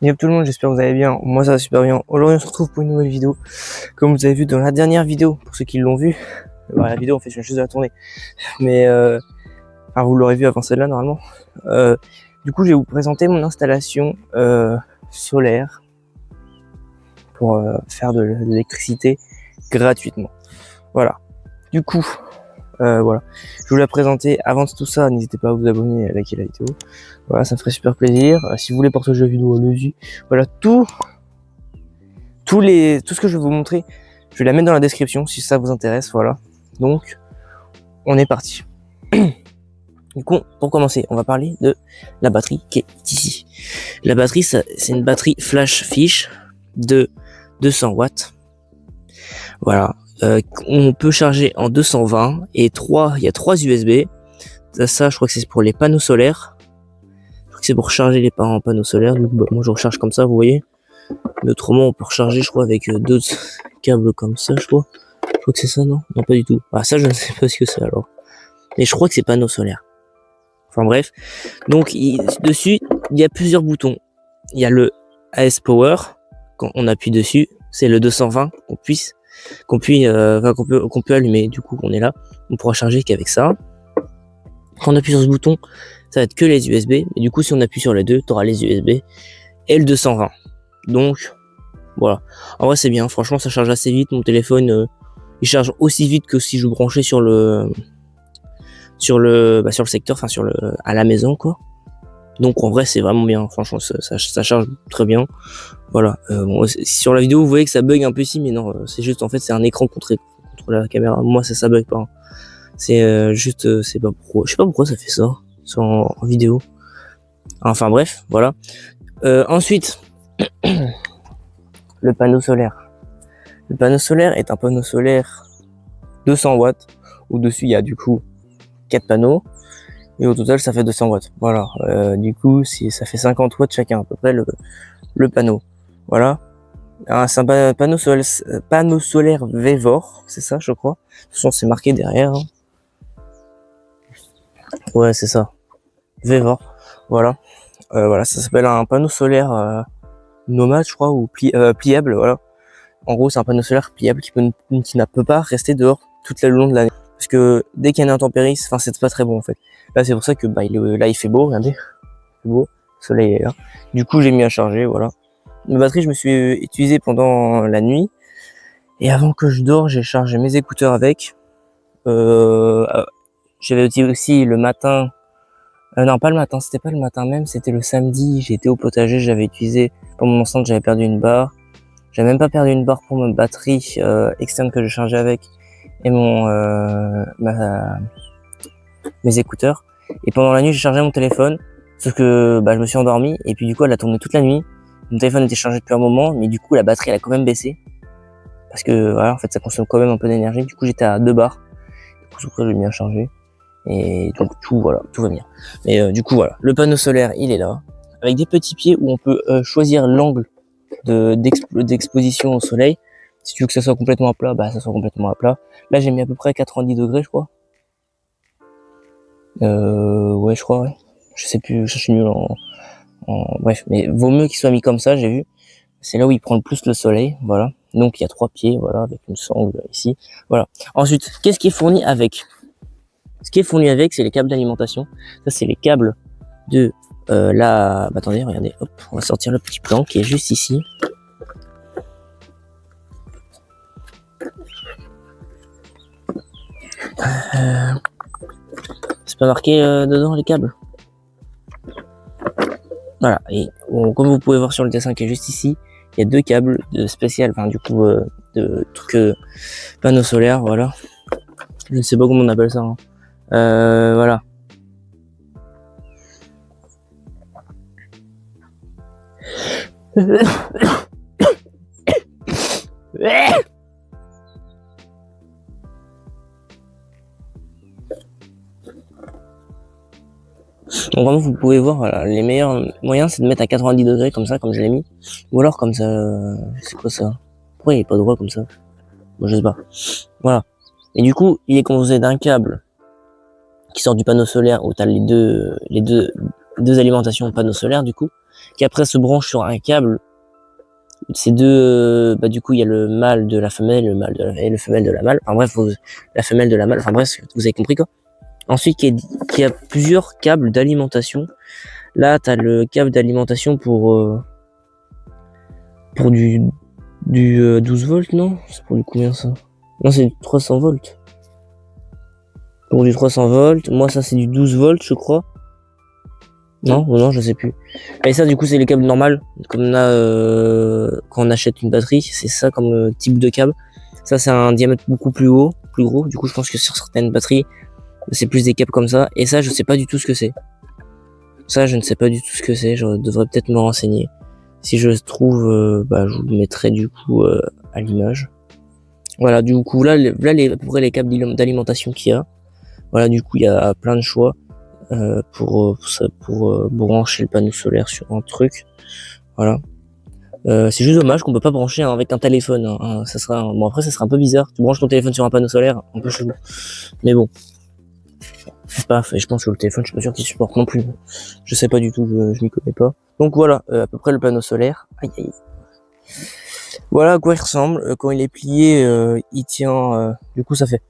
Yep tout le monde, j'espère que vous allez bien. Moi ça va super bien. Aujourd'hui on se retrouve pour une nouvelle vidéo. Comme vous avez vu dans la dernière vidéo, pour ceux qui l'ont vu, la vidéo en fait je viens juste de la tourner. Mais enfin, vous l'aurez vu avant celle-là normalement. Du coup je vais vous présenter mon installation solaire pour faire de l'électricité gratuitement. Voilà. Du coup, voilà. Je vous la présenter. Avant de tout ça, n'hésitez pas à vous abonner et à liker la vidéo. Voilà, ça me ferait super plaisir. Si vous voulez partager la vidéo, allez-y. Voilà, tout ce que je vais vous montrer, je vais la mettre dans la description si ça vous intéresse. Voilà. Donc, on est parti. Du coup, pour commencer, on va parler de la batterie qui est ici. La batterie, c'est une batterie flash fiche de 200 watts. Voilà. On peut charger en 220 et il y a 3 USB. Ça, je crois que c'est pour les panneaux solaires. Je crois que c'est pour charger les panneaux solaires. Donc, bah, moi, je recharge comme ça, vous voyez. Mais autrement, on peut recharger, je crois, avec deux câbles comme ça, je crois. Je crois que c'est ça, non? Non, pas du tout. Ah, ça, je ne sais pas ce que c'est alors. Mais je crois que c'est panneaux solaires. Enfin, bref. Donc, dessus, il y a plusieurs boutons. Il y a le AS Power. Quand on appuie dessus, c'est le 220 qu'on peut allumer. Du coup, on est là. On pourra charger qu'avec ça. Quand on appuie sur ce bouton, ça va être que les USB. Et du coup, si on appuie sur les deux, tu auras les USB et le 220. Donc, voilà. En vrai, c'est bien. Franchement, ça charge assez vite. Mon téléphone, il charge aussi vite que si je branchais sur le secteur, enfin à la maison, quoi. Donc, en vrai, c'est vraiment bien. Franchement, ça charge très bien. Voilà. Bon, sur la vidéo, vous voyez que ça bug un peu ici, mais non, c'est juste, en fait, c'est un écran contre la caméra. Moi, ça bug pas. C'est juste, c'est pas pourquoi. Je sais pas pourquoi ça fait ça en vidéo. Enfin, bref, voilà. Ensuite, le panneau solaire. Le panneau solaire est un panneau solaire 200 watts. Au-dessus, il y a du coup 4 panneaux. Et au total, ça fait 200 watts. Voilà. Du coup, ça fait 50 watts chacun, à peu près, le panneau. Voilà. C'est un panneau solaire Vevor. C'est ça, je crois. De toute façon, c'est marqué derrière. Hein. Ouais, c'est ça. Vevor. Voilà. Voilà, ça s'appelle un panneau solaire nomade, je crois, ou pliable. Voilà. En gros, c'est un panneau solaire pliable qui ne peut pas rester dehors toute le long de l'année. Parce que dès qu'il y a une intempérie, c'est pas très bon en fait. Là, c'est pour ça que là, il fait beau, regardez. Il fait beau, le soleil est là. Du coup, j'ai mis à charger, voilà. Ma batterie, je me suis utilisé pendant la nuit. Et avant que je dors, j'ai chargé mes écouteurs avec. J'avais aussi le matin. Non, pas le matin, c'était pas le matin même, c'était le samedi. J'étais au potager, j'avais utilisé pour mon enceinte, j'avais perdu une barre. J'avais même pas perdu une barre pour ma batterie externe que je chargeais avec et mes écouteurs. Et pendant la nuit, j'ai chargé mon téléphone, sauf que je me suis endormi et puis du coup, elle a tourné toute la nuit. Mon téléphone était chargé depuis un moment, mais du coup, la batterie elle a quand même baissé parce que voilà, en fait, ça consomme quand même un peu d'énergie. Du coup, j'étais à 2 barres. Du coup, je l'ai mis à charger et donc tout va bien. Et du coup, voilà, le panneau solaire, il est là avec des petits pieds où on peut choisir l'angle d'exposition au soleil. Si tu veux que ça soit complètement à plat, ça soit complètement à plat. Là, j'ai mis à peu près 90 degrés, je crois. Ouais, je crois, ouais. Je sais plus, je suis nul bref, mais vaut mieux qu'il soit mis comme ça, j'ai vu. C'est là où il prend le plus le soleil, voilà. Donc, il y a 3 pieds, voilà, avec une sangle ici. Voilà. Ensuite, qu'est-ce qui est fourni avec? Ce qui est fourni avec, c'est les câbles d'alimentation. Ça, c'est les câbles de attendez, regardez, hop, on va sortir le petit plan qui est juste ici. C'est pas marqué dedans les câbles. Voilà, et comme vous pouvez voir sur le dessin qui est juste ici, il y a 2 câbles de spécial, enfin du coup de trucs panneaux solaires, voilà. Je ne sais pas comment on appelle ça. Hein. Voilà. Donc vraiment vous pouvez voir, voilà, les meilleurs moyens c'est de mettre à 90 degrés comme ça, comme je l'ai mis, ou alors comme ça, c'est quoi ça? Pourquoi il est pas droit comme ça? Bon, je sais pas. Voilà. Et du coup, il est composé d'un câble qui sort du panneau solaire où t'as les deux alimentations panneau solaire du coup, qui après se branchent sur un câble. Ces deux, du coup, il y a le mâle de la femelle, et le femelle de la mâle. Enfin bref, la femelle de la mâle. Enfin bref, vous avez compris quoi. Ensuite, qu'il y a plusieurs câbles d'alimentation. Là, t'as le câble d'alimentation pour du 12 volts, non? C'est pour du combien ça? Non, c'est du 300 volts. Pour du 300 volts. Moi, ça, c'est du 12 volts, je crois. Non, je sais plus. Et ça, du coup, c'est les câbles normales, comme on a quand on achète une batterie. C'est ça comme type de câble. Ça, c'est un diamètre beaucoup plus haut, plus gros. Du coup, je pense que sur certaines batteries, c'est plus des câbles comme ça. Et ça, je sais pas du tout ce que c'est. Ça, je ne sais pas du tout ce que c'est. Je devrais peut-être me renseigner. Si je trouve, je vous le mettrai du coup à l'image. Voilà, du coup, là, à peu près les câbles d'alimentation qu'il y a. Voilà, du coup, il y a plein de choix. Pour brancher le panneau solaire sur un truc, voilà. C'est juste dommage qu'on peut pas brancher avec un téléphone. Ça sera bon, après ça sera un peu bizarre. Tu branches ton téléphone sur un panneau solaire, un peu chelou. Mais bon, je pense que le téléphone, je suis pas sûr qu'il supporte non plus. Je sais pas du tout, je m'y connais pas. Donc voilà, à peu près le panneau solaire. Aïe aïe. Voilà à quoi il ressemble. Quand il est plié, il tient. Du coup, ça fait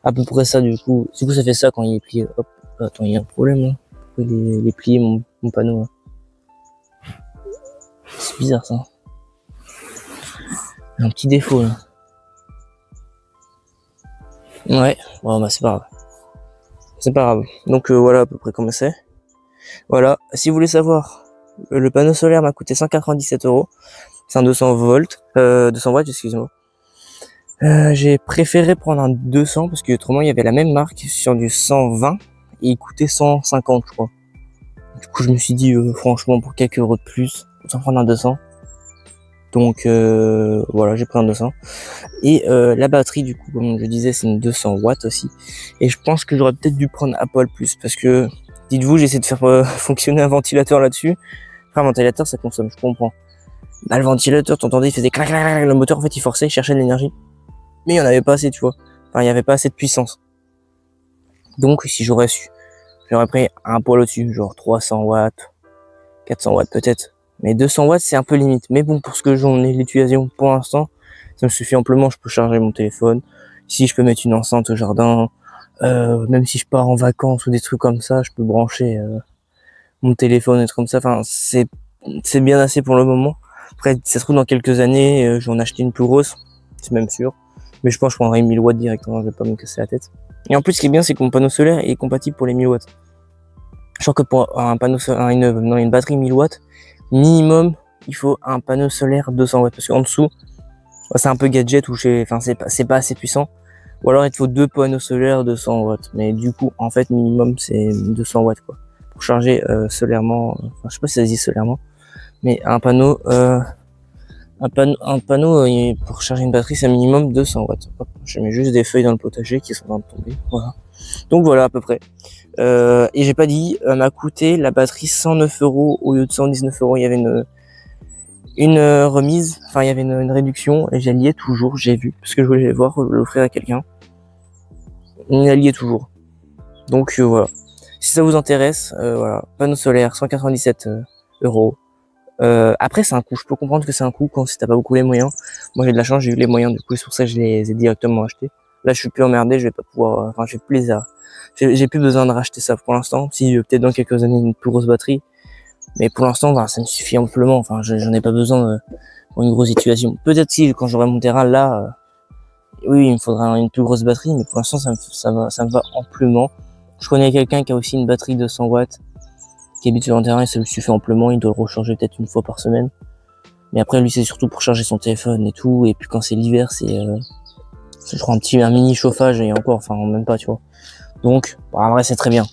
à peu près ça. Du coup, ça fait ça quand il est plié. Hop. Attends, il y a un problème là. Pourquoi il est plié mon panneau là? C'est bizarre ça. Il y a un petit défaut là. Ouais, bon c'est pas grave. C'est pas grave. Donc voilà à peu près comment c'est. Voilà. Si vous voulez savoir, le panneau solaire m'a coûté 197€. C'est un 200 volts. 200 watts, excusez-moi. J'ai préféré prendre un 200 parce que autrement il y avait la même marque sur du 120 et il coûtait 150 je crois. Du coup je me suis dit franchement pour quelques euros de plus, autant prendre un 200. Donc voilà, j'ai pris un 200. Et la batterie du coup comme je disais c'est une 200 watts aussi. Et je pense que j'aurais peut-être dû prendre Apple Plus parce que dites-vous j'essaie de faire fonctionner un ventilateur là-dessus. Enfin un ventilateur ça consomme, je comprends. Bah le ventilateur t'entendais il faisait clac clac clac, le moteur en fait il forçait, il cherchait de l'énergie. Mais il n'y en avait pas assez, tu vois. Enfin, il n'y avait pas assez de puissance. Donc, si j'aurais su, j'aurais pris un poil au-dessus, genre 300 watts, 400 watts peut-être. Mais 200 watts, c'est un peu limite. Mais bon, pour ce que j'en ai l'utilisation pour l'instant, ça me suffit amplement. Je peux charger mon téléphone. Si je peux mettre une enceinte au jardin, même si je pars en vacances ou des trucs comme ça, je peux brancher mon téléphone, des trucs comme ça. Enfin, c'est bien assez pour le moment. Après, ça se trouve dans quelques années, je vais en acheter une plus grosse. C'est même sûr. Mais je pense que je prendrai 1000 watts directement, je vais pas me casser la tête. Et en plus, ce qui est bien, c'est que mon panneau solaire est compatible pour les 1000 watts. Je crois que pour un panneau solaire, une batterie 1000 watts, minimum, il faut un panneau solaire 200 watts. Parce qu'en dessous, c'est un peu gadget ou c'est pas assez puissant. Ou alors, il te faut deux panneaux solaires 200 watts. Mais du coup, en fait, minimum, c'est 200 watts, quoi. Pour charger solairement, je sais pas si ça se dit solairement, mais un panneau, pour charger une batterie, c'est un minimum 200 watts. Hop, je mets juste des feuilles dans le potager qui sont en train de tomber. Voilà. Donc voilà à peu près. Et j'ai pas dit, m'a coûté la batterie 109€ au lieu de 119€. Il y avait une remise, enfin il y avait une réduction et j'y ai toujours. J'ai vu parce que je voulais voir, l'offrir à quelqu'un. On y est toujours. Donc voilà. Si ça vous intéresse, voilà, panneau solaire 197€. Après c'est un coût, je peux comprendre que c'est un coût quand si t'as pas beaucoup les moyens. Moi j'ai de la chance, j'ai eu les moyens, du coup c'est pour ça que je les ai directement achetés. Là je suis plus emmerdé, je vais pas pouvoir, j'ai plus j'ai plus besoin de racheter ça pour l'instant. Si peut-être dans quelques années une plus grosse batterie, mais pour l'instant ça me suffit amplement. Enfin j'en ai pas besoin pour une grosse situation. Peut-être si quand j'aurai mon terrain là, oui il me faudra une plus grosse batterie, mais pour l'instant ça me va amplement. Je connais quelqu'un qui a aussi une batterie de 100 watts. Qui habite sur un terrain et ça lui suffit amplement, il doit le recharger peut-être une fois par semaine. Mais après lui c'est surtout pour charger son téléphone et tout, et puis quand c'est l'hiver c'est je crois un mini chauffage et encore, enfin même pas tu vois. Donc en vrai c'est très bien.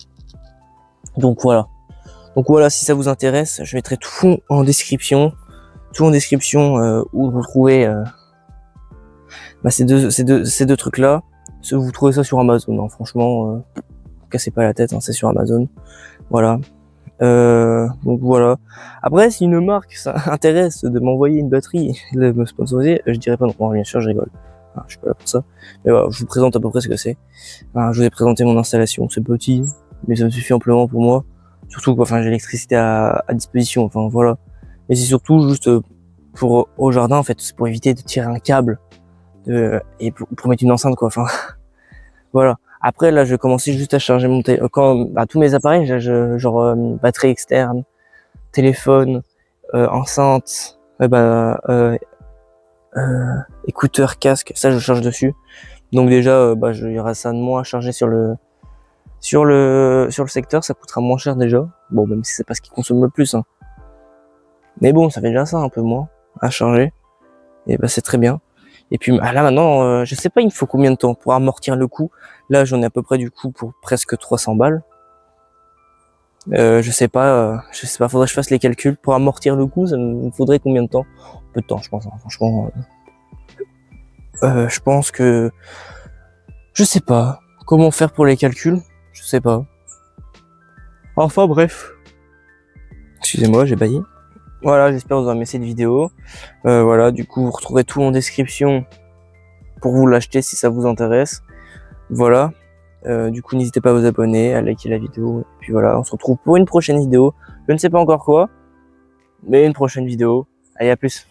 Donc voilà, si ça vous intéresse, je mettrai tout en description. Où vous trouvez ces deux trucs là. Vous trouvez ça sur Amazon, hein. Franchement, cassez pas la tête, hein, c'est sur Amazon. Voilà. Donc voilà. Après, si une marque ça intéresse de m'envoyer une batterie et de me sponsoriser, je dirais pas non. Bon, bien sûr, je rigole. Enfin, je suis pas là pour ça. Mais voilà, je vous présente à peu près ce que c'est. Je vous ai présenté mon installation. C'est petit, mais ça me suffit amplement pour moi. surtout quoi, enfin j'ai l'électricité à disposition, enfin voilà. Et c'est surtout juste pour au jardin en fait, c'est pour éviter de tirer un câble et pour mettre une enceinte quoi, enfin voilà. Après là je vais commencer juste à charger mon tous mes appareils, genre batterie externe, téléphone, enceinte, écouteurs, casque, ça je charge dessus. Donc déjà il y aura ça de moins à charger sur le secteur, ça coûtera moins cher déjà. Bon, même si c'est pas ce qui consomme le plus, hein. Mais bon, ça fait déjà ça un peu moins à charger. Et bah c'est très bien. Et puis là maintenant, je sais pas, il me faut combien de temps pour amortir le coup. Là, j'en ai à peu près du coup pour presque 300 balles. Je sais pas, faudrait que je fasse les calculs pour amortir le coup. Ça me faudrait combien de temps? Peu de temps, je pense. Hein, franchement, je pense que je sais pas comment faire pour les calculs. Je sais pas. Enfin bref. Excusez-moi, j'ai baillé. Voilà, j'espère vous avoir aimé cette vidéo. Voilà, du coup, vous retrouverez tout en description pour vous l'acheter si ça vous intéresse. Voilà. Du coup, n'hésitez pas à vous abonner, à liker la vidéo. Et puis voilà, on se retrouve pour une prochaine vidéo. Je ne sais pas encore quoi, mais une prochaine vidéo. Allez, à plus.